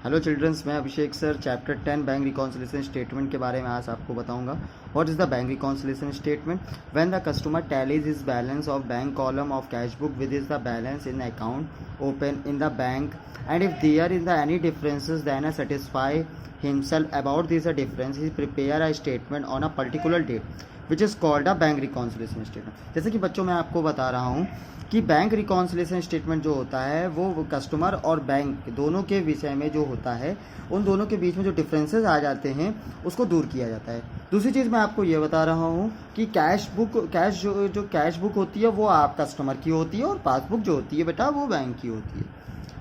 Hello childrens, मैं Abhishek sir chapter 10 bank reconciliation statement के बारे में आज आपको बताऊंगा। What is the bank reconciliation statement? When the customer tallies his balance of bank column of cash book with is the balance in account open in the bank and if there is the any differences then satisfy himself about this difference he prepare a statement on a particular date which is called a bank reconciliation statement. जैसे कि बच्चों मैं आपको बता रहा हूँ कि bank reconciliation statement जो होता है वो कस्टमर और बैंक दोनों के विषय में जो होता है, उन दोनों के बीच में जो डिफरेंसेस आ जाते हैं उसको दूर किया जाता है। दूसरी चीज़ मैं आपको ये बता रहा हूँ कि जो कैश बुक होती है वो आप कस्टमर की होती है और पासबुक जो होती है बेटा वो बैंक की होती है।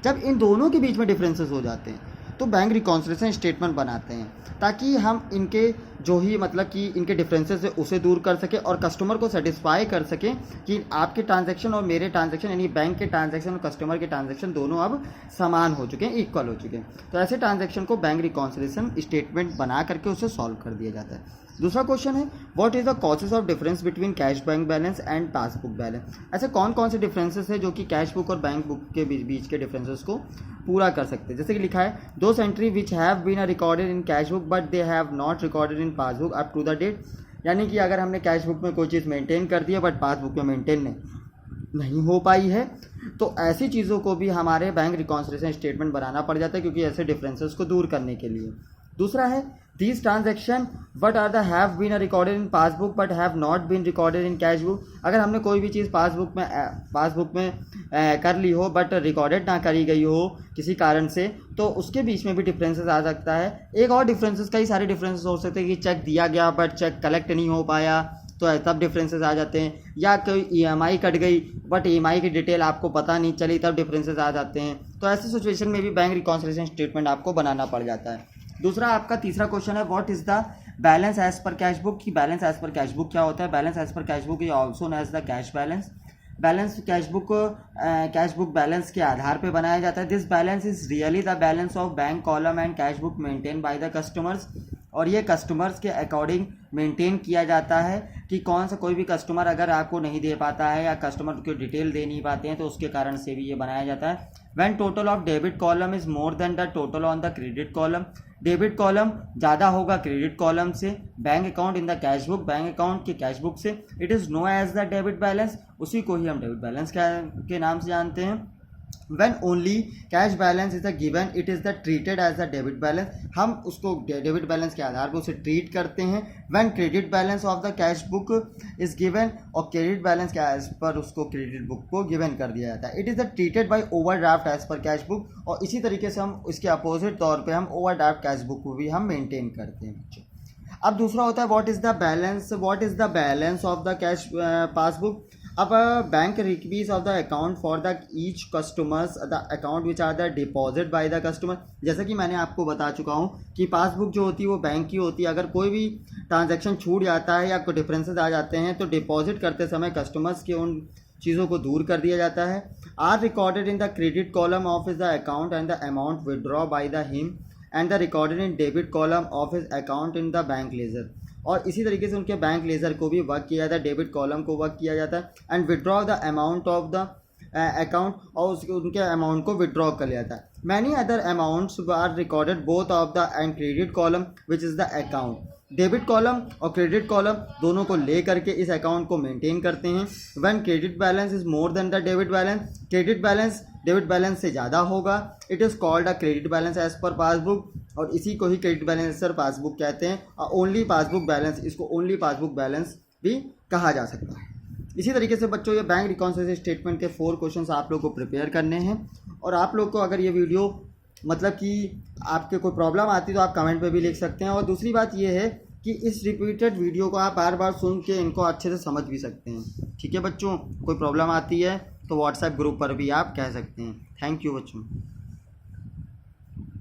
जब इन दोनों के बीच में डिफरेंसेस हो जाते हैं तो बैंक रिकॉन्सिलिएशन स्टेटमेंट बनाते हैं ताकि हम इनके जो ही मतलब कि इनके डिफरेंसेस है उसे दूर कर सके और कस्टमर को सेटिस्फाई कर सकें कि आपके ट्रांजैक्शन और मेरे ट्रांजैक्शन यानी बैंक के ट्रांजैक्शन और कस्टमर के ट्रांजैक्शन दोनों अब समान हो चुके हैं, इक्वल हो चुके हैं। तो ऐसे ट्रांजैक्शन को बैंक रिकॉन्सिलिएशन स्टेटमेंट बना करके उसे सॉल्व कर दिया जाता है। दूसरा क्वेश्चन है what is the causes of difference between cash bank balance and passbook balance. ऐसे कौन कौन से डिफरेंसेस है जो कि कैश बुक और बैंक बुक के बीच के डिफरेंसेस को पूरा कर सकते हैं। जैसे कि लिखा है दो entry which have been recorded in cash book but they have not recorded in passbook up to the date. यानी कि अगर हमने कैश बुक में कोई चीज़ मेंटेन कर दी है बट पासबुक में मेंटेन नहीं हो पाई है तो ऐसी चीज़ों को भी हमारे बैंक रिकॉन्सिलिएशन स्टेटमेंट बनाना पड़ जाता है क्योंकि ऐसे डिफरेंसेस को दूर करने के लिए। दूसरा है these transaction what are the have been recorded in passbook but have not been recorded in cash book. अगर हमने कोई भी चीज़ पासबुक में कर ली हो बट रिकॉर्डेड ना करी गई हो किसी कारण से तो उसके बीच में भी डिफरेंसेस आ सकता है। एक और डिफरेंसेस, कई सारे डिफरेंसेस हो सकते हैं कि चेक दिया गया बट चेक कलेक्ट नहीं हो पाया तो तब डिफरेंसेस आ जाते हैं, या कोई ईएमआई कट गई बट ईएमआई की डिटेल आपको पता नहीं चली तब डिफरेंसेस आ जाते हैं। तो ऐसे सिचुएशन में भी बैंक रिकॉन्सिलिएशन स्टेटमेंट आपको बनाना पड़ जाता है। दूसरा आपका तीसरा क्वेश्चन है what is the balance as per cash book. की balance as per cash book क्या होता है? Balance as per cash book is also known as the cash balance. Balance cash book balance के आधार पे बनाया जाता है। This balance is really the balance of bank column and cash book maintain by the customers. और ये customers के according maintain किया जाता है कि कौन सा कोई भी कस्टमर अगर आपको नहीं दे पाता है या कस्टमर को डिटेल दे नहीं पाते हैं तो उसके कारण से भी ये बनाया जाता है। When total of debit column is more than the total on the credit column. Debit column ज़्यादा होगा क्रेडिट कॉलम से। Bank account in the cash book, bank account के कैश बुक से। It is no as the debit balance, उसी को ही हम debit balance के नाम से जानते हैं। when only cash balance is a given it is the treated as a debit balance। हम उसको डेबिट बैलेंस के आधार पर उसे ट्रीट करते हैं। when credit balance of the cash book is given और क्रेडिट बैलेंस के एज पर उसको क्रेडिट बुक को गिवन कर दिया जाता है। It is the treated by overdraft as per cash book. और इसी तरीके से हम इसके अपोजिट तौर पे हम ओवरड्राफ्ट कैश बुक को भी हम मेंटेन करते हैं बच्चों। अब दूसरा होता है what is the balance of the cash passbook. अब bank requires of the account for the each customers the account which are the deposit by the customer. जैसा कि मैंने आपको बता चुका हूँ कि पासबुक जो होती है वो बैंक की होती है। अगर कोई भी ट्रांजैक्शन छूट जाता है या कोई डिफरेंसेस आ जाते हैं तो डिपॉजिट करते समय कस्टमर्स के उन चीज़ों को दूर कर दिया जाता है। Are recorded in the credit column of the account and the amount withdraw by the him and the recorded in debit column of his account in the bank ledger. और इसी तरीके से उनके बैंक लेजर को भी work किया जाता है, डेबिट कॉलम को वर्क किया जाता है। And withdraw the amount of the account और उनके अमाउंट को विदड्रॉ कर लिया जाता है। Many other amounts are recorded both of the and credit column which is the account. Debit column और क्रेडिट कॉलम दोनों को ले करके इस अकाउंट को मेंटेन करते हैं। When credit balance is more than the debit balance, credit balance debit balance से ज़्यादा होगा। It is called a credit balance as per passbook और इसी को ही क्रेडिट बैलेंस सर पासबुक कहते हैं। और ओनली पासबुक बैलेंस, इसको ओनली पासबुक बैलेंस भी कहा जा सकता है। इसी तरीके से बच्चों ये बैंक रिकॉन्सिलिएशन स्टेटमेंट के 4 क्वेश्चंस आप लोग को प्रिपेयर करने हैं। और आप लोग को अगर ये वीडियो मतलब कि आपके कोई प्रॉब्लम आती है तो आप कमेंट पे भी लिख सकते हैं। और दूसरी बात ये है कि इस रिपीटेड वीडियो को आप बार बार सुन के इनको अच्छे से समझ भी सकते हैं। ठीक है बच्चों, कोई प्रॉब्लम आती है तो व्हाट्सएप ग्रुप पर भी आप कह सकते हैं। थैंक यू बच्चों।